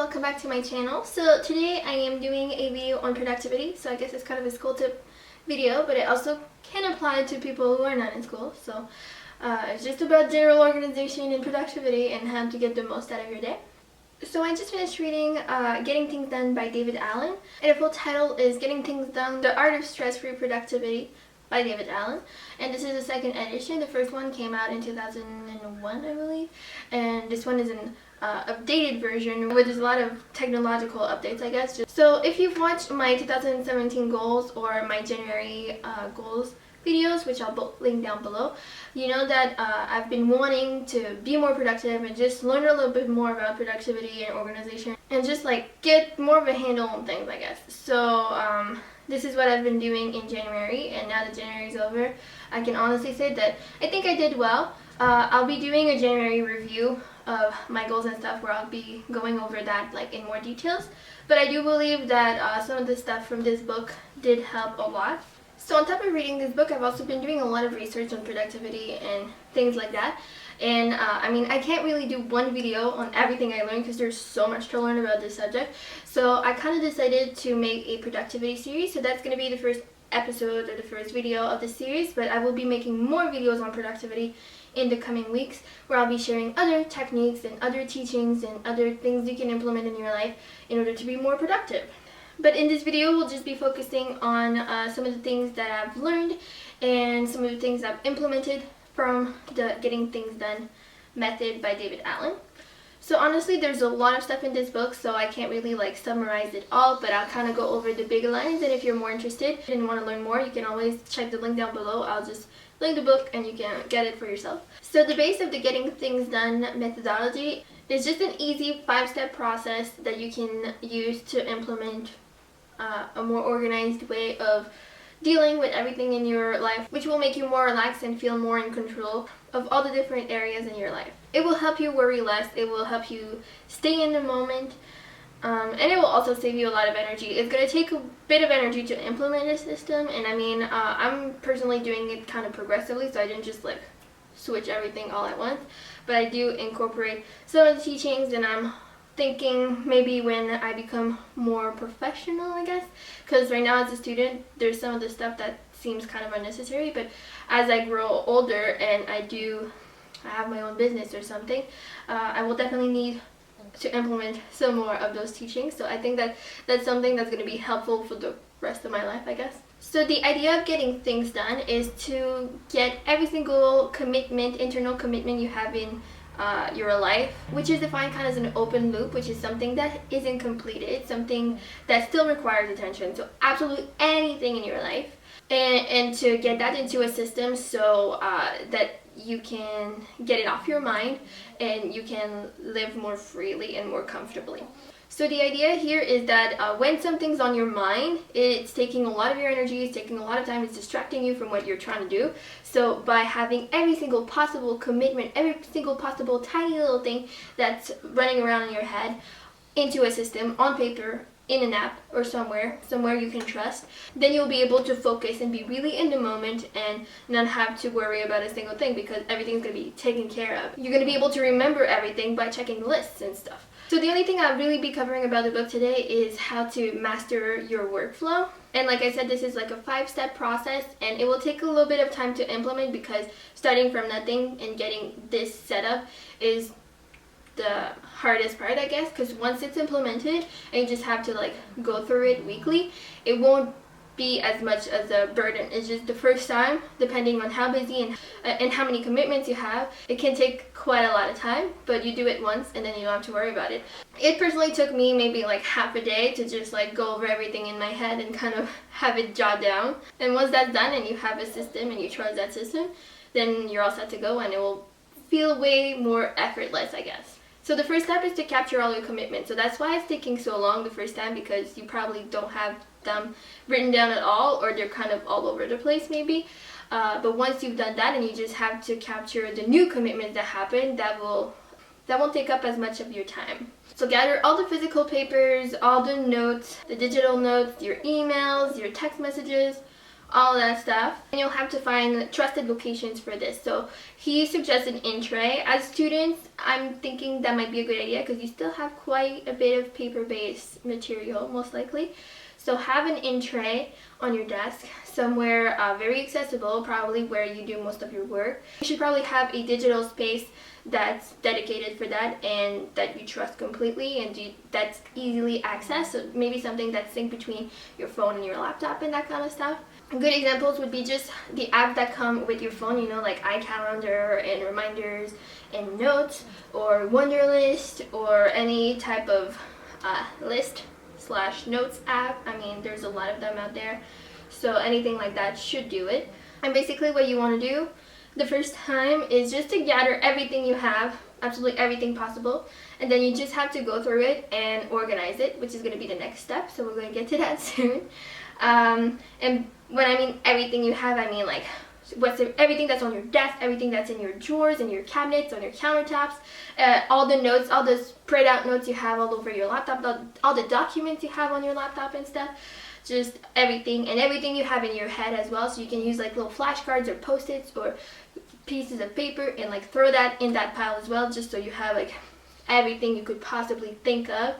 welcome back to my channel. So today I am doing a video on productivity, so I guess it's kind of a school tip video, but it also can apply to people who are not in school. So it's just about general organization and productivity and how to get the most out of your day. So I just finished reading Getting Things Done by David Allen, and the full title is Getting Things Done, The Art of Stress-Free Productivity by David Allen, and this is the second edition. The first one came out in 2001, I believe, and this one is an updated version where there's a lot of technological updates, I guess. So if you've watched my 2017 goals or my January goals videos, which I'll both link down below, you know that I've been wanting to be more productive and just learn a little bit more about productivity and organization and just like get more of a handle on things, I guess. So this is what I've been doing in January, and now that January is over, I can honestly say that I think I did well. I'll be doing a January review of my goals and stuff where I'll be going over that like in more details, but I do believe that some of the stuff from this book did help a lot. So on top of reading this book, I've also been doing a lot of research on productivity and things like that. And I mean, I can't really do one video on everything I learned because there's so much to learn about this subject. So I kind of decided to make a productivity series. So that's going to be the first episode or the first video of the series, but I will be making more videos on productivity in the coming weeks where I'll be sharing other techniques and other teachings and other things you can implement in your life in order to be more productive. But in this video, we'll just be focusing on some of the things that I've learned and some of the things I've implemented from the Getting Things Done method by David Allen. So honestly, there's a lot of stuff in this book, so I can't really like summarize it all, but I'll kind of go over the big lines, and if you're more interested and want to learn more, you can always check the link down below. I'll just link the book and you can get it for yourself. So the base of the Getting Things Done methodology is just an easy 5-step process that you can use to implement a more organized way of dealing with everything in your life, which will make you more relaxed and feel more in control of all the different areas in your life. It will help you worry less, it will help you stay in the moment, and it will also save you a lot of energy. It's going to take a bit of energy to implement this system, and I mean, I'm personally doing it kind of progressively, so I didn't just like switch everything all at once, but I do incorporate some of the teachings, and I'm thinking maybe when I become more professional, I guess, because right now as a student there's some of the stuff that seems kind of unnecessary, but as I grow older and I have my own business or something, I will definitely need to implement some more of those teachings. So I think that that's something that's going to be helpful for the rest of my life, I guess. So the idea of getting things done is to get every single commitment, internal commitment you have in your life, which is defined kind of as an open loop, which is something that isn't completed, something that still requires attention. So absolutely anything in your life, and to get that into a system so that you can get it off your mind and you can live more freely and more comfortably. So the idea here is that when something's on your mind, it's taking a lot of your energy, it's taking a lot of time, it's distracting you from what you're trying to do. So by having every single possible commitment, every single possible tiny little thing that's running around in your head into a system, on paper, in an app, or somewhere you can trust, then you'll be able to focus and be really in the moment and not have to worry about a single thing because everything's going to be taken care of. You're going to be able to remember everything by checking lists and stuff. So the only thing I'll really be covering about the book today is how to master your workflow. And like I said, this is like a 5-step process, and it will take a little bit of time to implement because starting from nothing and getting this set up is the hardest part, I guess, because once it's implemented and you just have to like go through it weekly, it won't be as much as a burden. It's just the first time, depending on how busy and how many commitments you have, it can take quite a lot of time, but you do it once and then you don't have to worry about it. It personally took me maybe like half a day to just like go over everything in my head and kind of have it jot down. And once that's done and you have a system and you trust that system, then you're all set to go and it will feel way more effortless, I guess. So the first step is to capture all your commitments. So that's why it's taking so long the first time, because you probably don't have them written down at all, or they're kind of all over the place maybe. But once you've done that and you just have to capture the new commitments that happen, that won't take up as much of your time. So gather all the physical papers, all the notes, the digital notes, your emails, your text messages, all that stuff. And you'll have to find trusted locations for this. So he suggested in tray. As students, I'm thinking that might be a good idea because you still have quite a bit of paper-based material, most likely. So have an in tray on your desk, somewhere very accessible, probably where you do most of your work. You should probably have a digital space that's dedicated for that and that you trust completely and that's easily accessed. So maybe something that's synced between your phone and your laptop and that kind of stuff. Good examples would be just the apps that come with your phone, you know, like iCalendar and reminders and notes or Wunderlist or any type of list/notes app. I mean, there's a lot of them out there. So anything like that should do it. And basically what you want to do the first time is just to gather everything you have, absolutely everything possible, and then you just have to go through it and organize it, which is going to be the next step, so we're going to get to that soon. And when I mean everything you have, I mean like everything that's on your desk, everything that's in your drawers, in your cabinets, on your countertops, all the notes, all the spread out notes you have all over your laptop, all the documents you have on your laptop and stuff. Just everything, and everything you have in your head as well, so you can use like little flashcards or post-its or pieces of paper and like throw that in that pile as well, just so you have like everything you could possibly think of,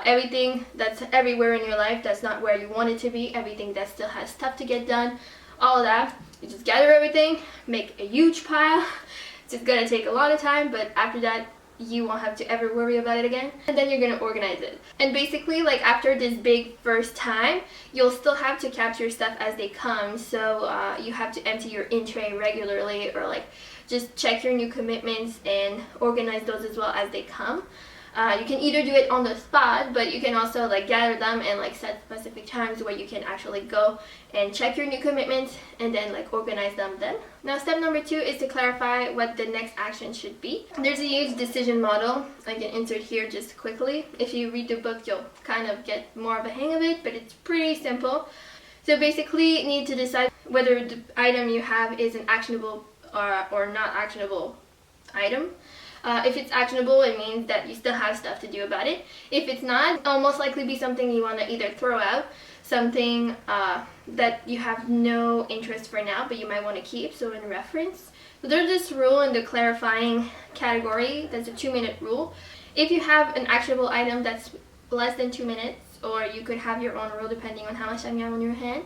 everything that's everywhere in your life that's not where you want it to be, everything that still has stuff to get done, all of that. You just gather everything, make a huge pile. It's just gonna take a lot of time, but after that you won't have to ever worry about it again, and then you're gonna organize it. And basically, like after this big first time, you'll still have to capture stuff as they come, so you have to empty your in tray regularly, or like just check your new commitments and organize those as well as they come. You can either do it on the spot, but you can also like gather them and like set specific times where you can actually go and check your new commitments and then like organize them then. Now step number 2 is to clarify what the next action should be. There's a huge decision model I can insert here just quickly. If you read the book, you'll kind of get more of a hang of it, but it's pretty simple. So basically you need to decide whether the item you have is an actionable or not actionable item. If it's actionable, it means that you still have stuff to do about it. If it's not, it'll most likely be something you want to either throw out, something that you have no interest for now, but you might want to keep, so in reference. So there's this rule in the clarifying category, that's a 2-minute rule. If you have an actionable item that's less than 2 minutes, or you could have your own rule depending on how much time you have on your hand,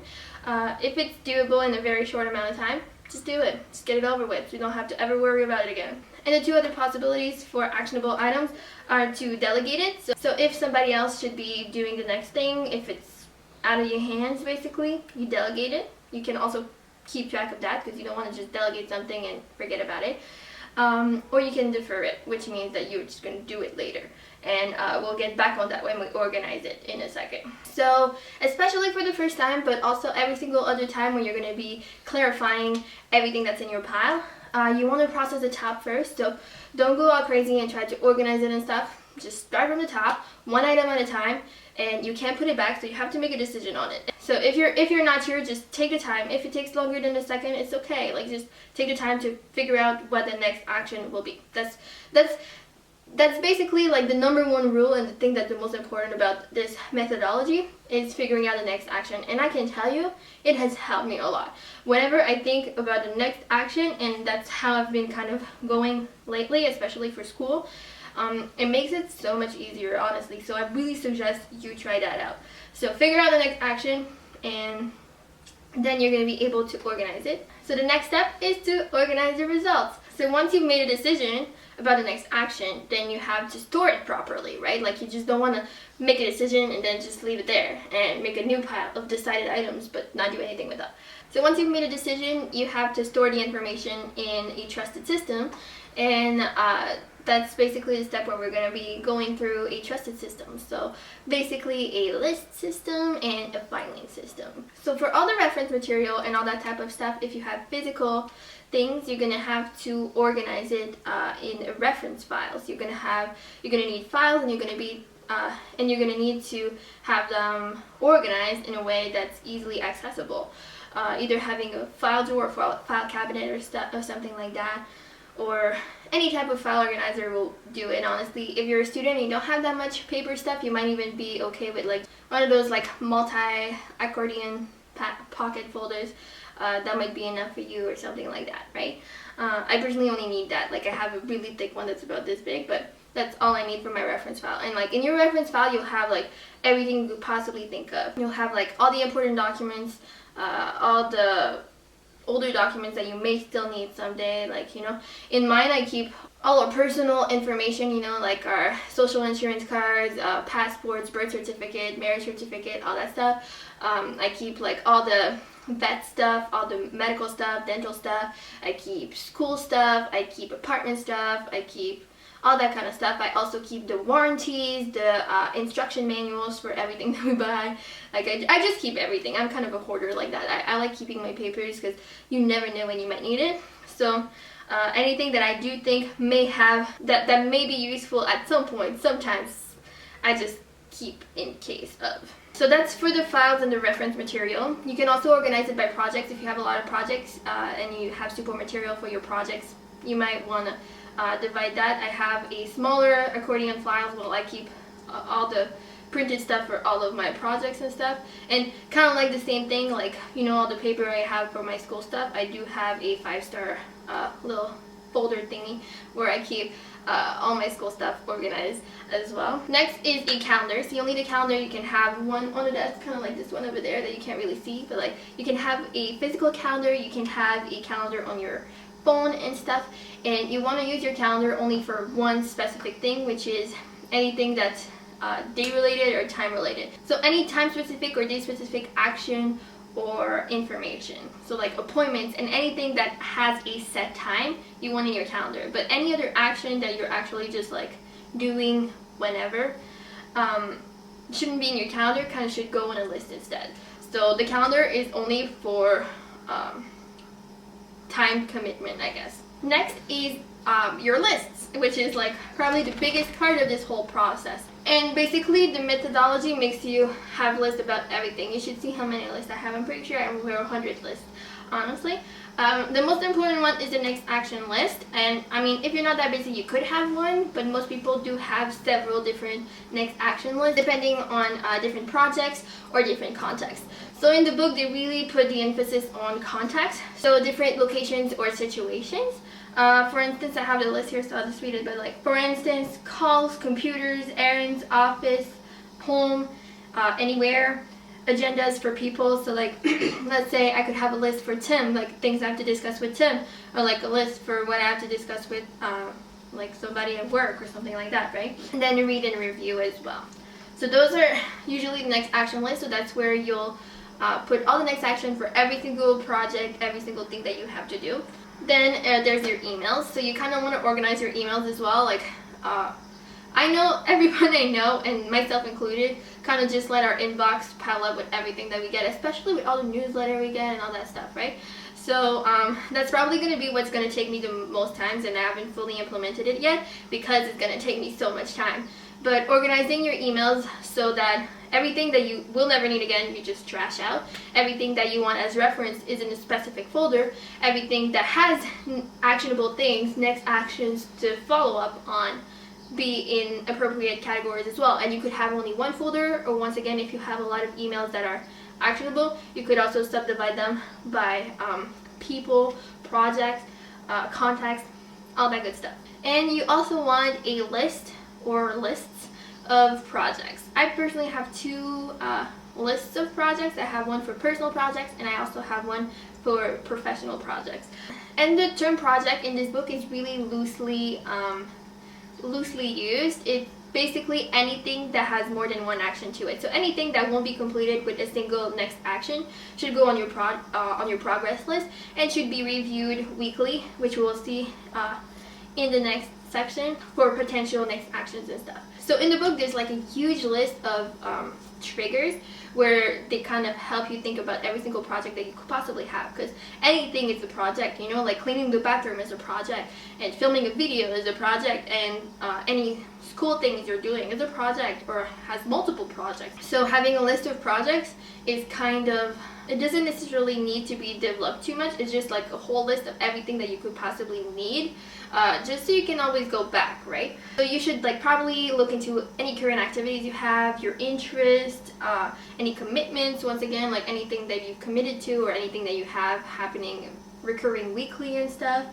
if it's doable in a very short amount of time, just do it. Just get it over with. You don't have to ever worry about it again. And the 2 other possibilities for actionable items are to delegate it. So if somebody else should be doing the next thing, if it's out of your hands basically, you delegate it. You can also keep track of that because you don't want to just delegate something and forget about it. Or you can defer it, which means that you're just going to do it later. And we'll get back on that when we organize it in a second. So especially for the first time, but also every single other time when you're going to be clarifying everything that's in your pile, you want to process the top first. So don't go all crazy and try to organize it and stuff. Just start from the top, one item at a time, and you can't put it back, so you have to make a decision on it. So if you're not sure, just take the time. If it takes longer than a second, it's okay. Like just take the time to figure out what the next action will be. That's basically like the number 1 rule, and the thing that's the most important about this methodology is figuring out the next action. And I can tell you, it has helped me a lot. Whenever I think about the next action, and that's how I've been kind of going lately, especially for school, it makes it so much easier, honestly. So I really suggest you try that out. So figure out the next action, and then you're going to be able to organize it. So the next step is to organize the results. So once you've made a decision about the next action, then you have to store it properly, right? Like you just don't want to make a decision and then just leave it there and make a new pile of decided items but not do anything with that. So once you've made a decision, you have to store the information in a trusted system, and that's basically the step where we're going to be going through a trusted system. So basically a list system and a filing system. So for all the reference material and all that type of stuff, if you have physical things, you're going to have to organize it in a reference files. You're going to need files, and you're going to need to have them organized in a way that's easily accessible. Either having a file drawer or file cabinet or something like that, or any type of file organizer will do it. Honestly, if you're a student and you don't have that much paper stuff, you might even be okay with like one of those like multi-accordion pocket folders, that might be enough for you or something like that, right? I personally only need that. Like, I have a really thick one that's about this big, but that's all I need for my reference file. And like in your reference file, you'll have like everything you could possibly think of. You'll have like all the important documents, all the older documents that you may still need someday. Like, you know, in mine I keep all our personal information, you know, like our social insurance cards, passports, birth certificate, marriage certificate, all that stuff. I keep like all the vet stuff, all the medical stuff, dental stuff. I keep school stuff, I keep apartment stuff, I keep all that kind of stuff. I also keep the warranties, the instruction manuals for everything that we buy. Like, I just keep everything. I'm kind of a hoarder like that. I like keeping my papers because you never know when you might need it. So anything that I do think may have, that may be useful at some point, sometimes, I just keep in case of. So that's for the files and the reference material. You can also organize it by projects. If you have a lot of projects and you have support material for your projects, you might want to divide that. I have a smaller accordion files where I keep all the printed stuff for all of my projects and stuff. And kind of like the same thing, like, you know, all the paper I have for my school stuff, I do have a 5-star little folder thingy where I keep all my school stuff organized as well. Next is a calendar. So you'll need a calendar. You can have one on the desk, kind of like this one over there that you can't really see, but like you can have a physical calendar, you can have a calendar on your phone and stuff, and you want to use your calendar only for one specific thing, which is anything that's day related or time related. So any time specific or day specific action or information, so like appointments and anything that has a set time, you want in your calendar. But any other action that you're actually just like doing whenever shouldn't be in your calendar, kind of should go on a list instead. So the calendar is only for time commitment, I guess. Next is your lists, which is like probably the biggest part of this whole process. And basically the methodology makes you have lists about everything. You should see how many lists I have. I'm pretty sure I have over 100 lists, honestly. The most important one is the next action list. And I mean, if you're not that busy, you could have one, but most people do have several different next action lists depending on different projects or different contexts. So in the book, they really put the emphasis on context, so different locations or situations. For instance, I have the list here, so I'll just read it. But like, for instance, calls, computers, errands, office, home, anywhere, agendas for people. So like, let's say I could have a list for Tim, like things I have to discuss with Tim, or like a list for what I have to discuss with like somebody at work or something like that, right? And then read and review as well. So those are usually the next action list. So that's where you'll put all the next action for every single project, every single thing that you have to do. Then there's your emails. So you kind of want to organize your emails as well. Like, I know everyone I know, and myself included, kind of just let our inbox pile up with everything that we get, especially with all the newsletter we get and all that stuff, right? So that's probably going to be what's going to take me the most times, and I haven't fully implemented it yet because it's going to take me so much time. But organizing your emails so that everything that you will never need again, you just trash out. Everything that you want as reference is in a specific folder. Everything that has actionable things, next actions to follow up on, be in appropriate categories as well. And you could have only one folder, or once again, if you have a lot of emails that are actionable, you could also subdivide them by people, projects, contacts, all that good stuff. And you also want a list or lists of projects. I personally have two lists of projects. I have one for personal projects, and I also have one for professional projects. And the term project in this book is really loosely used. It's basically anything that has more than one action to it. So anything that won't be completed with a single next action should go on your progress list and should be reviewed weekly, which we'll see in the next section for potential next actions and stuff. So in the book, there's like a huge list of triggers where they kind of help you think about every single project that you could possibly have, because anything is a project, you know, like cleaning the bathroom is a project, and filming a video is a project, and any school things you're doing, is a project or has multiple projects. So having a list of projects is kind of, it doesn't necessarily need to be developed too much. It's just like a whole list of everything that you could possibly need, just so you can always go back, right? So you should like probably look into any current activities you have, your interests, any commitments, once again, like anything that you've committed to or anything that you have happening recurring weekly and stuff.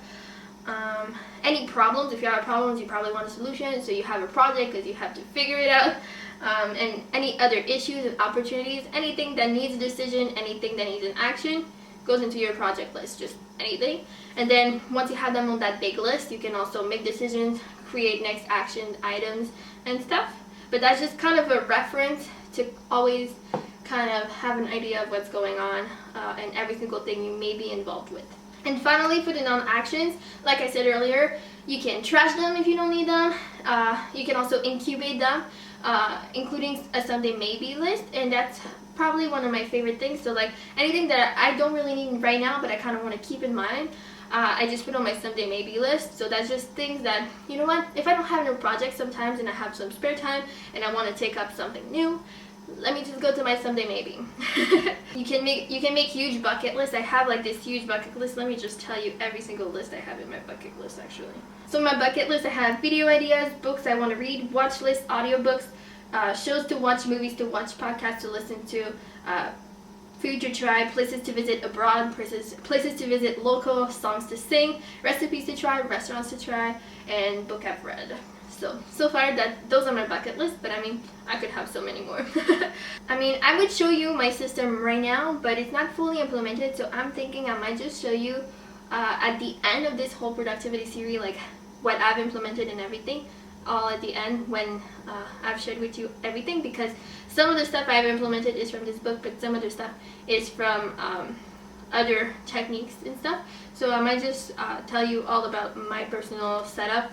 Any problems, if you have problems, you probably want a solution, so you have a project because you have to figure it out. And any other issues and opportunities, anything that needs a decision, anything that needs an action, goes into your project list, just anything. And then once you have them on that big list, you can also make decisions, create next action items and stuff. But that's just kind of a reference to always kind of have an idea of what's going on and every single thing you may be involved with. And finally, for the non-actions, like I said earlier, you can trash them if you don't need them. You can also incubate them, including a someday maybe list, and that's probably one of my favorite things. So like anything that I don't really need right now but I kind of want to keep in mind, I just put on my someday maybe list. So that's just things that, you know what, if I don't have no projects sometimes and I have some spare time and I want to take up something new, let me just go to my someday maybe. You can make huge bucket lists. I have like this huge bucket list. Let me just tell you every single list I have in my bucket list actually. So in my bucket list I have video ideas, books I want to read, watch lists, audiobooks, shows to watch, movies to watch, podcasts to listen to, food to try, places to visit abroad, places to visit local, songs to sing, recipes to try, restaurants to try, and book I've read. So far those are my bucket list, but I mean, I could have so many more. I mean, I would show you my system right now, but it's not fully implemented, so I'm thinking I might just show you at the end of this whole productivity series, like what I've implemented and everything, all at the end when I've shared with you everything, because some of the stuff I've implemented is from this book, but some other stuff is from other techniques and stuff. So I might just tell you all about my personal setup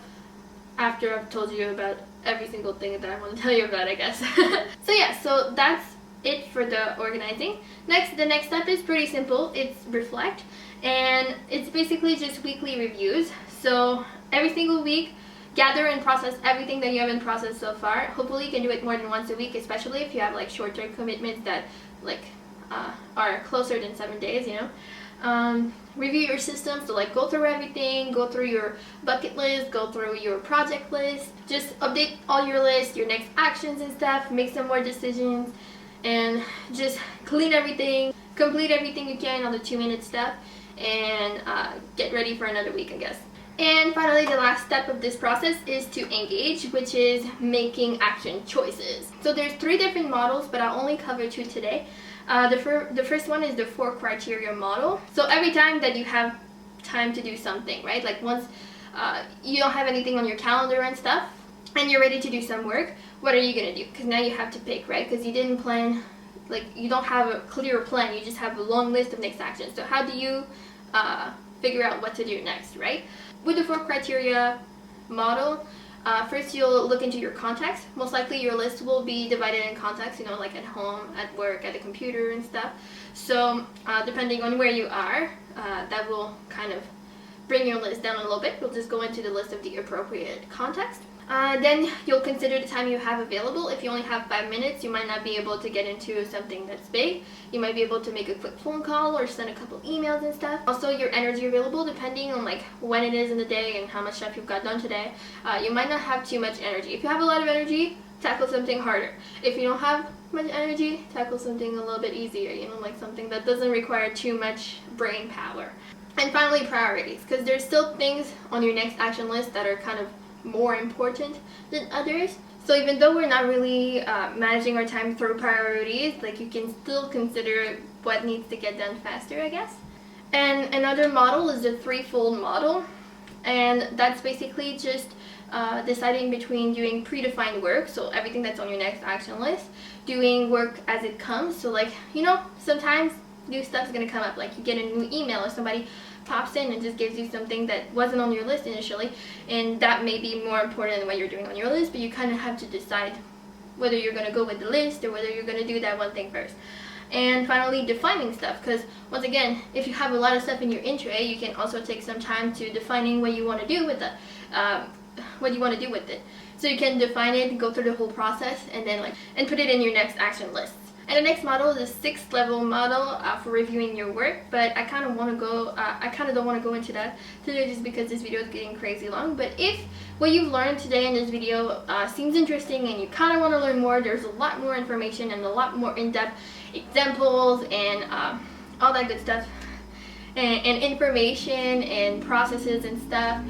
after I've told you about every single thing that I want to tell you about, I guess. So yeah, so that's it for the organizing. The next step is pretty simple. It's reflect, and it's basically just weekly reviews. So every single week, gather and process everything that you haven't processed so far. Hopefully you can do it more than once a week, especially if you have like short-term commitments that like are closer than 7 days, you know. Review your system, so like go through everything, go through your bucket list, go through your project list, just update all your lists, your next actions and stuff, make some more decisions, and just clean everything, complete everything you can on the 2-minute step, and get ready for another week, I guess. And finally, the last step of this process is to engage, which is making action choices. So there's 3 different models, but I'll only cover 2 today. The first one is the 4 criteria model. So every time that you have time to do something, right? Like once you don't have anything on your calendar and stuff, and you're ready to do some work, what are you gonna do? Because now you have to pick, right? Because you didn't plan, like you don't have a clear plan, you just have a long list of next actions. So how do you figure out what to do next, right? With the 4 criteria model, first you'll look into your contacts. Most likely your list will be divided in contacts, you know, like at home, at work, at the computer and stuff. So depending on where you are, that will kind of bring your list down a little bit. We'll just go into the list of the appropriate contacts. Then you'll consider the time you have available. If you only have 5 minutes, you might not be able to get into something that's big. You might be able to make a quick phone call or send a couple emails and stuff. Also, your energy available, depending on like when it is in the day and how much stuff you've got done today. You might not have too much energy. If you have a lot of energy, tackle something harder. If you don't have much energy, tackle something a little bit easier, you know, like something that doesn't require too much brain power. And finally, priorities, because there's still things on your next action list that are kind of more important than others. So even though we're not really managing our time through priorities, like you can still consider what needs to get done faster, I guess. And another model is the 3-fold model, and that's basically just deciding between doing predefined work, so everything that's on your next action list, doing work as it comes. So like, you know, sometimes new stuff's gonna come up, like you get a new email or somebody pops in and just gives you something that wasn't on your list initially, and that may be more important than what you're doing on your list, but you kind of have to decide whether you're going to go with the list or whether you're going to do that one thing first. And finally, defining stuff, because once again, if you have a lot of stuff in your in tray, you can also take some time to defining what you want to do with what you want to do with it. So you can define it, go through the whole process, and then and put it in your next action list. And the next model is the 6th level model for reviewing your work, but I kind of don't want to go into that today just because this video is getting crazy long. But if what you've learned today in this video seems interesting and you kind of want to learn more, there's a lot more information and a lot more in-depth examples and all that good stuff. And information and processes and stuff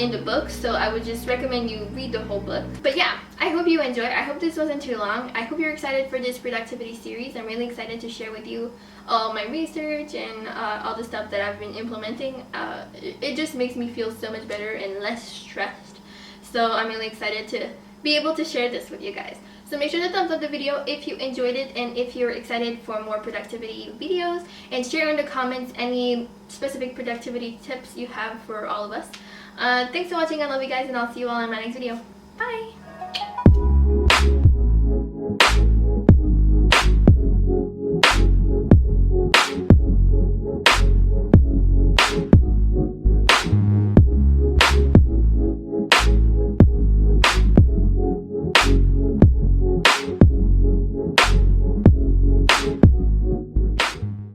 in the book, so I would just recommend you read the whole book. But yeah, I hope you enjoyed. I hope this wasn't too long. I hope you're excited for this productivity series. I'm really excited to share with you all my research and all the stuff that I've been implementing. It just makes me feel so much better and less stressed. So I'm really excited to be able to share this with you guys. So make sure to thumbs up the video if you enjoyed it and if you're excited for more productivity videos, and share in the comments any specific productivity tips you have for all of us. Thanks for watching. I love you guys, and I'll see you all in my next video. Bye!